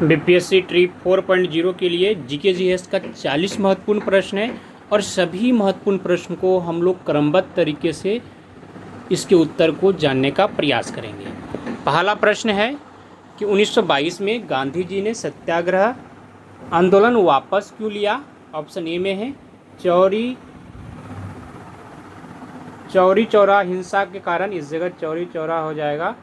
BPSC trip 4.0 के लिए GK GS का 40 महत्वपूर्ण प्रश्न है और सभी महत्वपूर्ण प्रश्न को हम लोग क्रमबद्ध तरीके से इसके उत्तर को जानने का प्रयास करेंगे। पहला प्रश्न है कि 1922 में गांधी जी ने सत्याग्रह आंदोलन वापस क्यों लिया। ऑप्शन ए में है चौरी चौरा हिंसा के कारण, इस जगह चौरी चौरा हो जाएगा।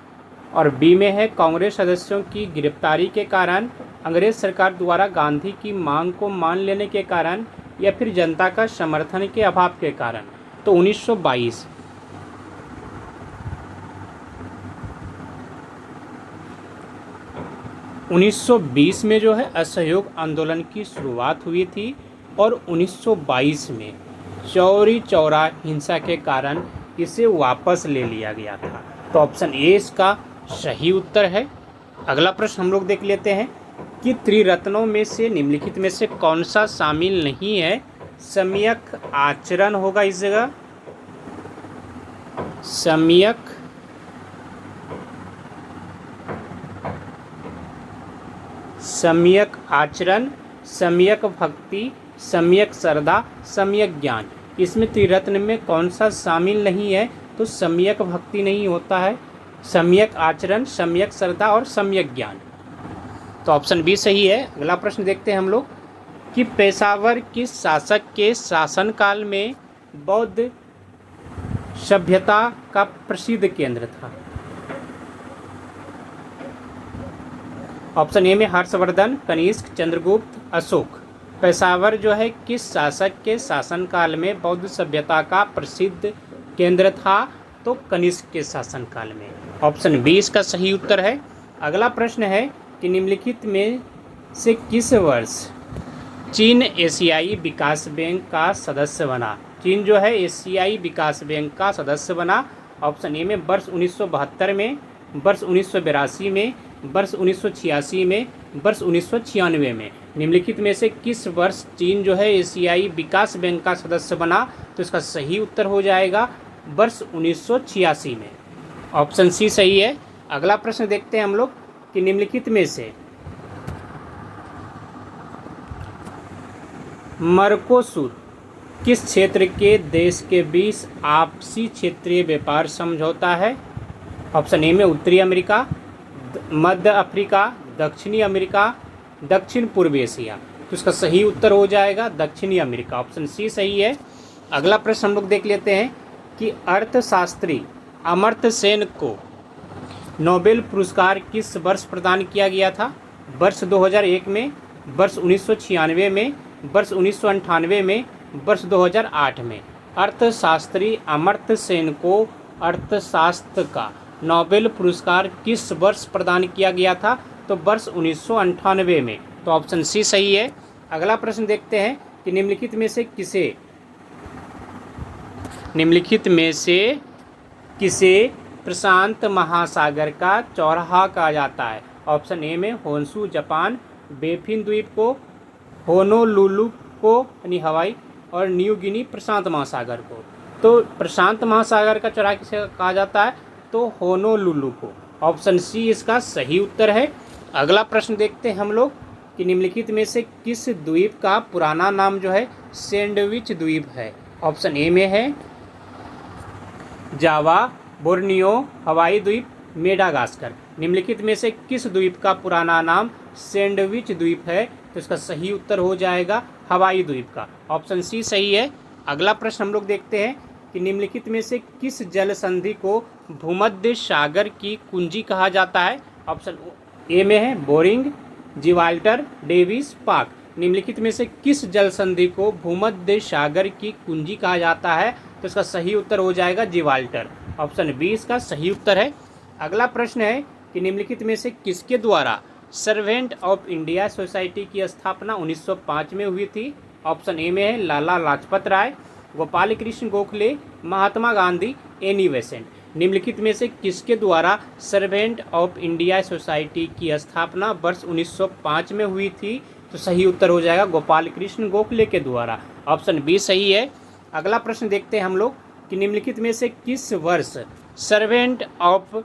और बी में है कांग्रेस सदस्यों की गिरफ्तारी के कारण, अंग्रेज सरकार द्वारा गांधी की मांग को मान लेने के कारण, या फिर जनता का समर्थन के अभाव के कारण। तो 1922 1920 में जो है असहयोग आंदोलन की शुरुआत हुई थी और 1922 में चौरी चौरा हिंसा के कारण इसे वापस ले लिया गया था। तो ऑप्शन ए इसका सही उत्तर है। अगला प्रश्न हम लोग देख लेते हैं कि त्रिरत्नों में से निम्नलिखित में से कौन सा शामिल नहीं है। सम्यक आचरण होगा इस जगह, सम्यक आचरण, सम्यक भक्ति, सम्यक श्रद्धा, सम्यक ज्ञान। इसमें त्रिरत्न में कौन सा शामिल नहीं है। तो सम्यक भक्ति नहीं होता है, सम्यक आचरण, सम्यक श्रद्धा और सम्यक ज्ञान। तो ऑप्शन बी सही है। अगला प्रश्न देखते हैं हम लोग कि पेशावर किस शासक के शासनकाल में बौद्ध सभ्यता का प्रसिद्ध केंद्र था। ऑप्शन ए में हर्षवर्धन, कनिष्क, चंद्रगुप्त, अशोक। पेशावर जो है किस शासक के शासनकाल में बौद्ध सभ्यता का प्रसिद्ध केंद्र था। तो कनिष्क के शासनकाल में। ऑप्शन बी इसका सही उत्तर है। अगला प्रश्न है कि निम्नलिखित में से किस वर्ष चीन एशियाई विकास बैंक का सदस्य बना। चीन जो है एशियाई विकास बैंक का सदस्य बना। ऑप्शन ए में वर्ष 1972 में, वर्ष 1982 में, वर्ष 1986 में, वर्ष 1996 में। निम्नलिखित में से किस वर्ष चीन जो है एशियाई विकास बैंक का सदस्य बना। तो इसका सही उत्तर हो जाएगा वर्ष 1986 में। ऑप्शन सी सही है। अगला प्रश्न देखते हैं हम लोग कि निम्नलिखित में से मर्कोसुर किस क्षेत्र के देश के बीच आपसी क्षेत्रीय व्यापार समझौता है। ऑप्शन ए में उत्तरी अमेरिका, मध्य अफ्रीका, दक्षिणी अमेरिका, दक्षिण पूर्व एशिया। तो इसका सही उत्तर हो जाएगा दक्षिणी अमेरिका। ऑप्शन सी सही है। अगला प्रश्न हम लोग देख लेते हैं कि अर्थशास्त्री अमर्त्य सेन को नोबेल पुरस्कार किस वर्ष प्रदान किया गया था। वर्ष 2001 में, वर्ष 1996 में, वर्ष 1998 में, वर्ष 2008 में। अर्थशास्त्री अमर्त्य सेन को अर्थशास्त्र का नोबेल पुरस्कार किस वर्ष प्रदान किया गया था। तो वर्ष 1998 में। तो ऑप्शन सी सही है। अगला प्रश्न देखते हैं कि निम्नलिखित में से किसे प्रशांत महासागर का चौराहा कहा जाता है। ऑप्शन ए में होन्शु जापान, बेफिन द्वीप को, होनोलुलु को यानी हवाई, और न्यू गिनी प्रशांत महासागर को। तो प्रशांत महासागर का चौराहा किसे कहा जाता है। तो होनोलुलु को। ऑप्शन सी इसका सही उत्तर है। अगला प्रश्न देखते हैं हम लोग कि निम्नलिखित में से किस द्वीप का पुराना नाम जो है सैंडविच द्वीप है। ऑप्शन ए में है जावा, बोर्नियो, हवाई द्वीप, मेडागास्कर। निम्नलिखित में से किस द्वीप का पुराना नाम सैंडविच द्वीप है। तो इसका सही उत्तर हो जाएगा हवाई द्वीप का। ऑप्शन सी सही है। अगला प्रश्न हम लोग देखते हैं कि निम्नलिखित में से किस जल संधि को भूमध्य सागर की कुंजी कहा जाता है। ऑप्शन ए में है बोरिंग, जिब्राल्टर, डेविस, पाक। निम्नलिखित में से किस जल संधि को भूमध्य सागर की कुंजी कहा जाता है। तो इसका सही उत्तर हो जाएगा जिब्राल्टर। ऑप्शन बी इसका सही उत्तर है। अगला प्रश्न है कि निम्नलिखित में से किसके द्वारा सर्वेंट ऑफ इंडिया सोसाइटी की स्थापना 1905 में हुई थी। ऑप्शन ए में है लाला लाजपत राय, गोपाल कृष्ण गोखले, महात्मा गांधी, एनी बेसेंट। निम्नलिखित में से किसके द्वारा सर्वेंट ऑफ इंडिया सोसाइटी की स्थापना वर्ष 1905 में हुई थी। तो सही उत्तर हो जाएगा गोपाल कृष्ण गोखले के द्वारा। ऑप्शन बी सही है। अगला प्रश्न देखते हैं हम लोग कि निम्नलिखित में से किस वर्ष सर्वेंट ऑफ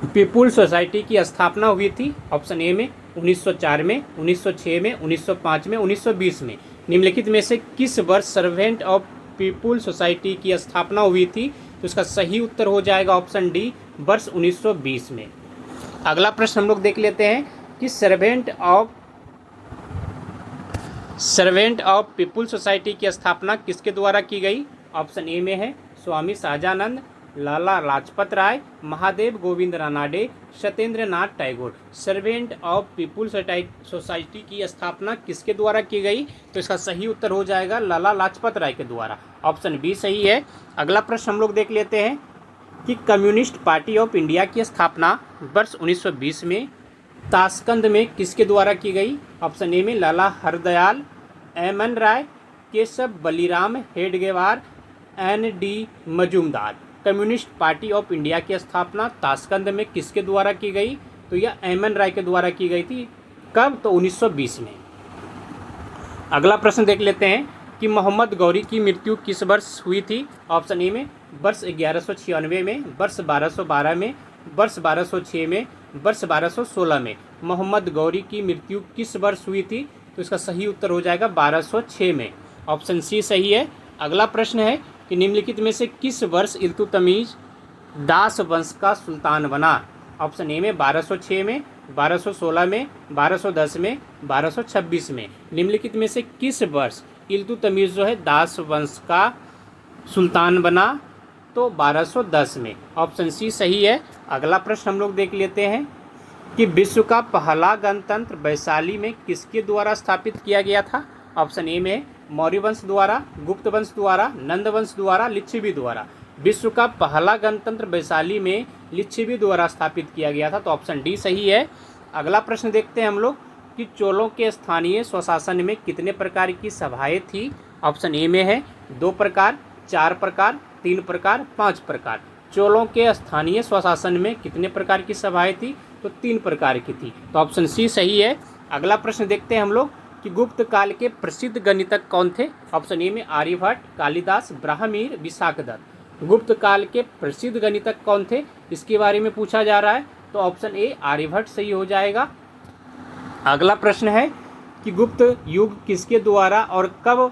पीपुल सोसाइटी की स्थापना हुई थी? ऑप्शन ए में 1904 में, 1906 में, 1905 में, 1920 में। निम्नलिखित में से किस वर्ष सर्वेंट ऑफ पीपुल सोसाइटी की स्थापना हुई थी? तो इसका सही उत्तर हो जाएगा ऑप्शन डी, वर्ष 1920 में। अगला प्रश्न हम लोग देख लेते हैं कि सर्वेंट ऑफ पीपुल सोसाइटी की स्थापना किसके द्वारा की गई? ऑप्शन ए में है Swami Sahajanand, Lala Lajpat Rai, Mahadev Govind Ranade, Satyendra Nath Tagore. Servant of people society की स्थापना किसके द्वारा की गई? तो इसका सही उत्तर हो जाएगा लाला लाजपत राय के द्वारा। ऑप्शन बी सही है। अगला प्रश्न हम लोग देख लेते हैं कि कम्युनिस्ट पार्टी ऑफ इंडिया की स्थापना वर्ष 1920 में ताशकंद में किसके द्वारा की गई? ऑप्शन ए में Lala Hardayal, MN. Roy, Keshav Baliram Hedgewar, ND. Majumdar. Communist party of India की स्थापना ताशकंद में किसके द्वारा की गई? तो यह एम.एन. राय के द्वारा की गई थी। कब? तो 1920 में। अगला प्रश्न देख लेते हैं कि मोहम्मद गौरी की मृत्यु किस वर्ष हुई थी? ऑप्शन ए में वर्ष 1196 में, वर्ष 1212 में, वर्ष 1206 में, वर्ष 1216 में। मोहम्मद गौरी की मृत्यु किस वर्ष हुई थी? तो इसका सही उत्तर हो जाएगा 1206 में। ऑप्शन सी सही है। अगला प्रश्न है कि निम्नलिखित में से किस वर्ष इल्तुतमिश दास वंश का सुल्तान बना? ऑप्शन ए में 1206 में, 1216 में, 1210 में, 1226 में। निम्नलिखित में से किस वर्ष इल्तुतमिश जो है दास वंश का सुल्तान बना? तो 1210 में। ऑप्शन सी सही है। अगला प्रश्न हम लोग देख लेते हैं कि विश्व का पहला गणतंत्र वैशाली में किसके द्वारा स्थापित किया गया था? ऑप्शन ए में मौर्य वंश द्वारा, गुप्त वंश द्वारा, नंद वंश द्वारा, लिच्छवी द्वारा। विश्व का पहला गणतंत्र वैशाली में लिच्छवी द्वारा स्थापित किया गया था। तो ऑप्शन डी सही है। अगला प्रश्न देखते हैं हम लोग कि चोलों के स्थानीय स्वशासन में कितने प्रकार की सभाएं थी? ऑप्शन ए में है 2 प्रकार, 4 प्रकार, 3 प्रकार, 5 प्रकार। चोलों के स्थानीय स्वशासन में कितने प्रकार की सभाएं थी? तो 3 प्रकार की थी। तो ऑप्शन सी सही है। अगला प्रश्न देखते हैं हम लोग कि गुप्त काल के प्रसिद्ध गणितज्ञ कौन थे? ऑप्शन ए में आर्यभट्ट, कालिदास, ब्राह्मीर, विशाखदत्त। गुप्त काल के प्रसिद्ध गणितज्ञ कौन थे, इसके बारे में पूछा जा रहा है। तो ऑप्शन ए आर्यभट्ट सही हो जाएगा। अगला प्रश्न है कि गुप्त युग किसके द्वारा और कब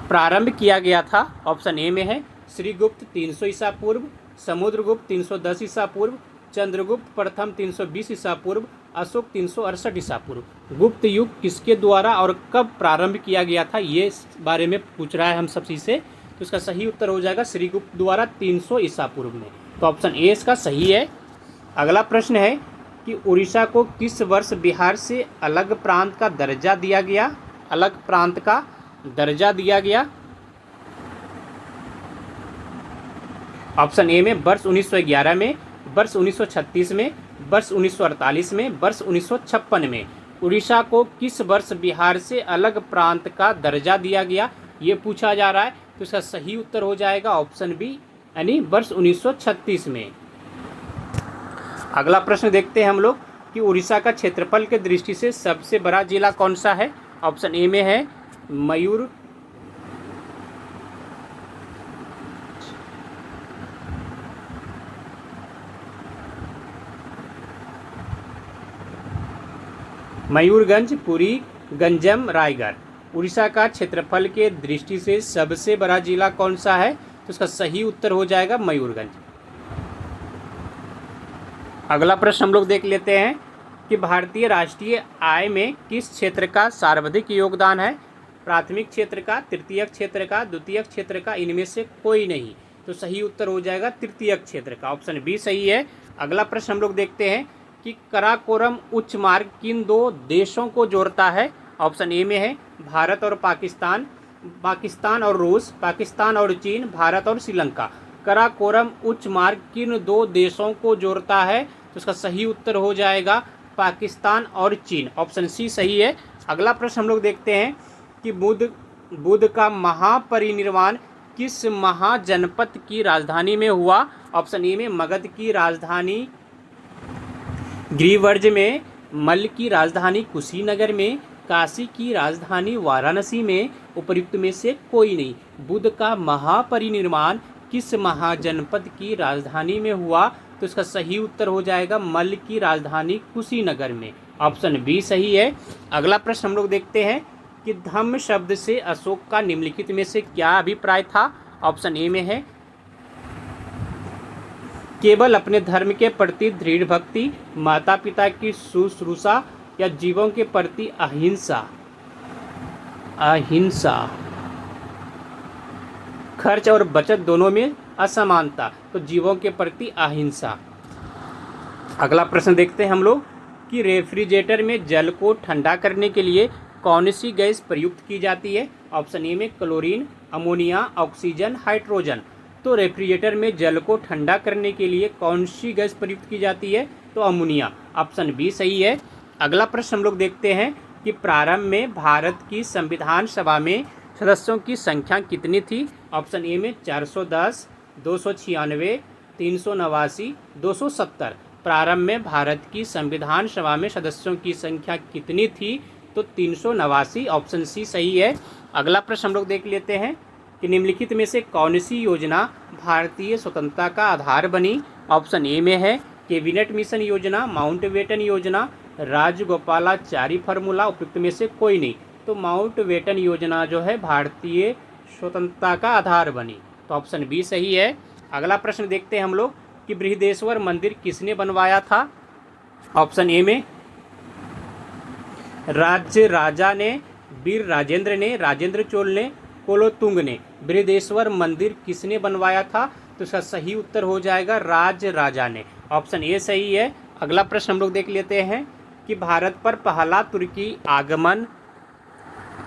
प्रारंभ किया गया था? ऑप्शन ए में है श्रीगुप्त 300 ईसा पूर्व, समुद्रगुप्त 310 ईसा पूर्व, चंद्रगुप्त प्रथम 320 ईसा पूर्व, अशोक 368 ईसा पूर्व। गुप्त युग किसके द्वारा और कब प्रारंभ किया गया था, ये बारे में पूछ रहा है हम सबसे से। तो इसका सही उत्तर हो जाएगा श्रीगुप्त द्वारा 300 ईसा पूर्व में। तो ऑप्शन ए इसका सही है। अगला प्रश्न है कि उड़ीसा को किस वर्ष बिहार से अलग प्रांत का दर्जा दिया गया? अलग प्रांत का दर्जा दिया गया। ऑप्शन ए में वर्ष 1911 में, वर्ष 1936 में, वर्ष 1948 में, वर्ष 1956 में। उड़ीसा को किस वर्ष बिहार से अलग प्रांत का दर्जा दिया गया, ये पूछा जा रहा है। तो इसका सही उत्तर हो जाएगा ऑप्शन बी, यानी वर्ष 1936 में। अगला प्रश्न देखते हैं हम लोग कि उड़ीसा का क्षेत्रफल के दृष्टि से सबसे बड़ा जिला कौन सा है? ऑप्शन ए में है मयूरगंज, पुरी, गंजम, रायगढ़। उड़ीसा का क्षेत्रफल के दृष्टि से सबसे बड़ा जिला कौन सा है? तो इसका सही उत्तर हो जाएगा मयूरगंज। अगला प्रश्न हम लोग देख लेते हैं कि भारतीय राष्ट्रीय आय में किस क्षेत्र का सर्वाधिक योगदान है? प्राथमिक क्षेत्र का, तृतीयक क्षेत्र का, द्वितीयक क्षेत्र का, इनमें से कोई नहीं। तो सही उत्तर हो जाएगा तृतीयक क्षेत्र का। ऑप्शन बी सही है। अगला प्रश्न हम लोग देखते हैं कि कराकोरम उच्च मार्ग किन 2 देशों को जोड़ता है? ऑप्शन ए में है भारत और पाकिस्तान, पाकिस्तान और रूस, पाकिस्तान और चीन, भारत और श्रीलंका। कराकोरम उच्च मार्ग किन 2 देशों को जोड़ता है? तो इसका सही उत्तर हो जाएगा पाकिस्तान और चीन। ऑप्शन सी सही है। अगला प्रश्न हम लोग देखते हैं कि बुद्ध का महापरिनिर्वाण किस महाजनपद की राजधानी में हुआ? ऑप्शन ए में मगध की राजधानी गिरिवर्ज में, मल्ल की राजधानी कुशीनगर में, काशी की राजधानी वाराणसी में, उपर्युक्त में से कोई नहीं। बुद्ध का महापरिनिर्वाण किस महाजनपद की राजधानी में हुआ? तो तो इसका सही उत्तर हो जाएगा मल्ल की राजधानी कुशीनगर में। ऑप्शन बी सही है। अगला प्रश्न हम लोग देखते हैं कि धम्म शब्द से अशोक का निम्नलिखित में से क्या अभिप्राय था। ऑप्शन ए में है केवल अपने धर्म के प्रति दृढ़ भक्ति, माता पिता की शुश्रूषा या जीवों के प्रति अहिंसा। खर्च और बचत दोनों में असमानता, तो जीवों के प्रति अहिंसा। अगला प्रश्न देखते हैं हम लोग कि रेफ्रिजरेटर में जल को ठंडा करने के लिए कौन सी गैस प्रयुक्त की जाती है। ऑप्शन ए में क्लोरीन, अमोनिया, ऑक्सीजन, हाइड्रोजन। तो रेफ्रिजरेटर में जल को ठंडा करने के लिए कौन सी गैस प्रयुक्त की जाती है, तो अमोनिया। ऑप्शन बी सही है। अगला प्रश्न हम लोग देखते हैं कि प्रारंभ में भारत की संविधान सभा में सदस्यों की संख्या कितनी थी। ऑप्शन ए में 410, 296, 389, 270। प्रारंभ में भारत की संविधान सभा में सदस्यों की संख्या कितनी थी, तो 389। ऑप्शन सी सही है। अगला प्रश्न हम लोग देख लेते हैं कि निम्नलिखित में से कौन सी योजना भारतीय स्वतंत्रता का आधार बनी। ऑप्शन ए में है कैबिनेट मिशन योजना, माउंटबेटन योजना, राजगोपालाचारी फार्मूला। उपयुक्त में से कोई नहीं, तो माउंटबेटन योजना जो है भारतीय स्वतंत्रता का आधार बनी, तो ऑप्शन बी सही है। अगला प्रश्न देखते हैं हम लोग कि बृहदेश्वर मंदिर किसने बनवाया था। ऑप्शन ए में राज्य राजा ने, वीर राजेंद्र ने, राजेंद्र चोल ने, कुलोत्तुंग ने। बृहदेश्वर मंदिर किसने बनवाया था, तो इसका सही उत्तर हो जाएगा राज राजा ने। ऑप्शन ए सही है। अगला प्रश्न हम लोग देख लेते हैं कि भारत पर पहला तुर्की आगमन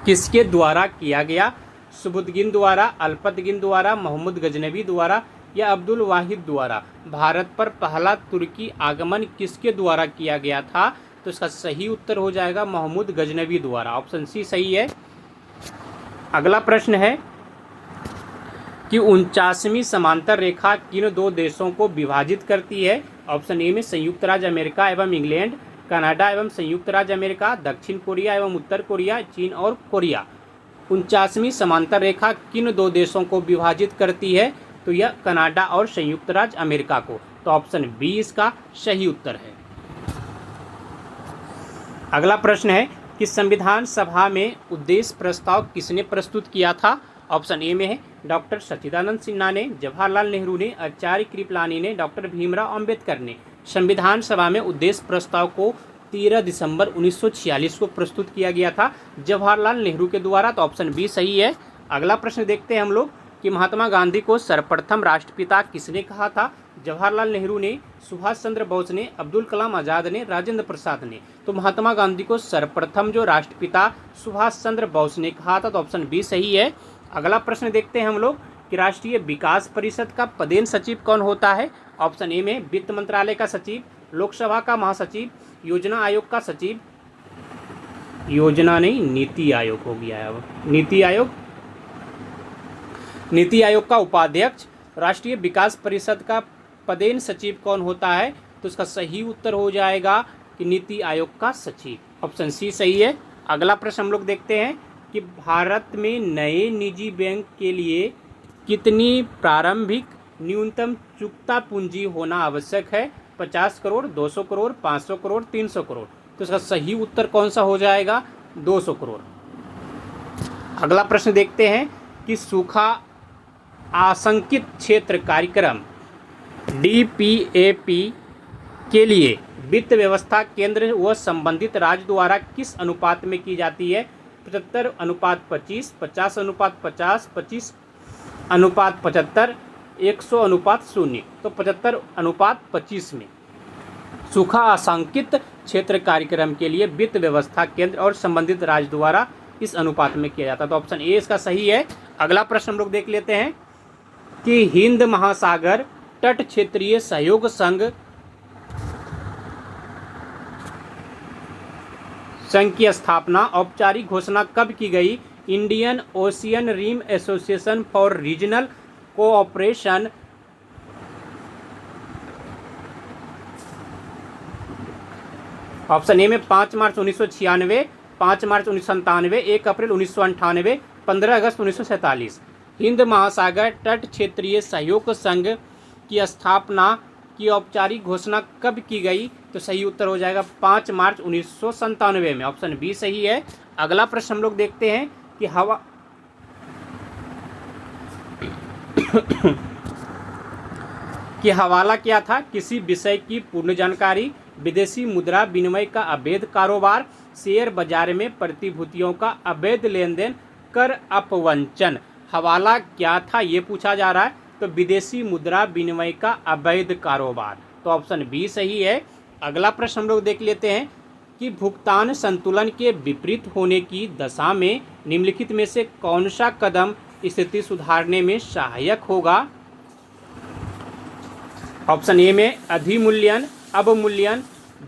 किसके द्वारा किया गया। सुबुद्दीन द्वारा, अल्पतगिन द्वारा, मोहम्मद गजनवी द्वारा या अब्दुल वाहिद द्वारा। भारत पर पहला तुर्की आगमन किसके द्वारा किया गया था, तो इसका सही उत्तर हो जाएगा मोहम्मद गजनवी द्वारा। ऑप्शन सी सही है। अगला प्रश्न है कि 49वीं समांतर रेखा किन दो देशों को विभाजित करती है। ऑप्शन ए में संयुक्त राज्य अमेरिका एवं इंग्लैंड, कनाडा एवं संयुक्त राज्य अमेरिका, दक्षिण कोरिया एवं उत्तर कोरिया, चीन और कोरिया। 49वीं समांतर रेखा किन दो देशों को विभाजित करती है, तो यह कनाडा और संयुक्त राज्य अमेरिका को, तो ऑप्शन बी इसका सही उत्तर है। अगला प्रश्न है कि संविधान सभा में उद्देश्य प्रस्ताव किसने प्रस्तुत किया था। ऑप्शन ए में है डॉक्टर सच्चिदानंद सिन्हा ने, जवाहरलाल नेहरू ने, आचार्य कृपलानी ने, डॉक्टर भीमराव अंबेडकर ने। संविधान सभा में उद्देश्य प्रस्ताव को 13 दिसंबर 1946 को प्रस्तुत किया गया था जवाहरलाल नेहरू के द्वारा, तो ऑप्शन बी सही है। अगला प्रश्न देखते हैं हम लोग कि महात्मा गांधी को सर्वप्रथम राष्ट्रपिता किसने कहा था। जवाहरलाल नेहरू ने, सुभाष चंद्र बोस ने, अब्दुल कलाम आज़ाद ने, राजेंद्र प्रसाद ने। तो महात्मा गांधी को सर्वप्रथम जो राष्ट्रपिता सुभाष चंद्र बोस ने कहा था, तो ऑप्शन बी सही है। अगला प्रश्न देखते हैं हम लोग कि राष्ट्रीय विकास परिषद का पदेन सचिव कौन होता है। ऑप्शन ए में वित्त मंत्रालय का सचिव, लोकसभा का महासचिव, योजना आयोग का सचिव, योजना नहीं नीति आयोग हो गया है अब, नीति आयोग का उपाध्यक्ष। राष्ट्रीय विकास परिषद का पदेन सचिव कौन होता है, तो इसका सही उत्तर हो जाएगा कि नीति आयोग का सचिव। ऑप्शन सी सही है। अगला प्रश्न हम लोग देखते हैं कि भारत में नए निजी बैंक के लिए कितनी प्रारंभिक न्यूनतम चुकता पूंजी होना आवश्यक है। 50 करोड़, 200 करोड़, 500 करोड़, 300 करोड़। तो इसका सही उत्तर कौन सा हो जाएगा, 200 करोड़। अगला प्रश्न देखते हैं कि सूखा आशंकित क्षेत्र कार्यक्रम DPAP के लिए वित्त व्यवस्था केंद्र व संबंधित राज्य द्वारा किस अनुपात में की जाती है। 75:25, 50:50, 25:75, 100:0। तो 75:25 में सूखा आशंकित क्षेत्र कार्यक्रम के लिए वित्त व्यवस्था केंद्र और संबंधित राज्य द्वारा इस अनुपात में किया जाता है, तो ऑप्शन ए इसका सही है। अगला प्रश्न हम लोग देख लेते हैं कि हिंद महासागर तट क्षेत्रीय सहयोग संघ की स्थापना औपचारिक घोषणा कब की गई। Indian Ocean Rim Association for Regional Cooperation option A में 5 मार्च 1996, 5 मार्च 1997, 1 अप्रैल 1998, 15 अगस्त 1947। हिंद महासागर तट क्षेत्रीय सहयोग संघ की स्थापना की औपचारिक घोषणा कब की गई? तो सही उत्तर हो जाएगा 5 मार्च 1997 में। ऑप्शन बी सही है। अगला प्रश्न हम लोग देखते हैं कि हवाला क्या था? किसी विषय की पूर्ण जानकारी, विदेशी मुद्रा विनिमय का अवैध कारोबार, शेयर बाजार में प्रतिभूतियों का अवैध लेन देन, कर अपवंचन। हवाला क्या था ये पूछा जा रहा है, तो विदेशी मुद्रा विनिमय का अवैध कारोबार। तो ऑप्शन बी सही है। अगला प्रश्न हम लोग देख लेते हैं कि भुगतान संतुलन के विपरीत होने की दशा में निम्नलिखित में से कौन सा कदम स्थिति सुधारने में सहायक होगा? ऑप्शन ए में अधिमूल्यन, अवमूल्यन,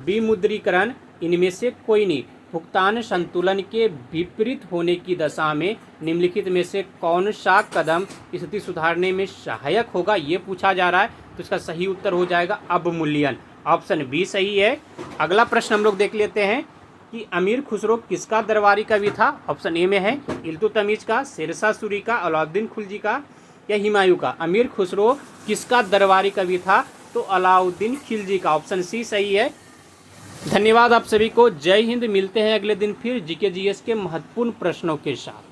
विमुद्रीकरण, इनमें से कोई नहीं। भुगतान संतुलन के विपरीत होने की दशा में निम्नलिखित में से कौन सा कदम स्थिति सुधारने में सहायक होगा ये पूछा जा रहा है, तो इसका सही उत्तर हो जाएगा अवमूल्यन। ऑप्शन बी सही है। अगला प्रश्न हम लोग देख लेते हैं कि अमीर खुसरो किसका दरबारी कवि था? ऑप्शन ए में है इल्तुतमिश का, शेरशाह सूरी का, अलाउद्दीन खिलजी का या हुमायूं का। अमीर खुसरो किसका दरबारी कवि था? तो अलाउद्दीन खिलजी का। ऑप्शन सी सही है। धन्यवाद आप सभी को। जय हिंद। मिलते हैं अगले दिन फिर जीके जीएस के महत्वपूर्ण प्रश्नों के साथ।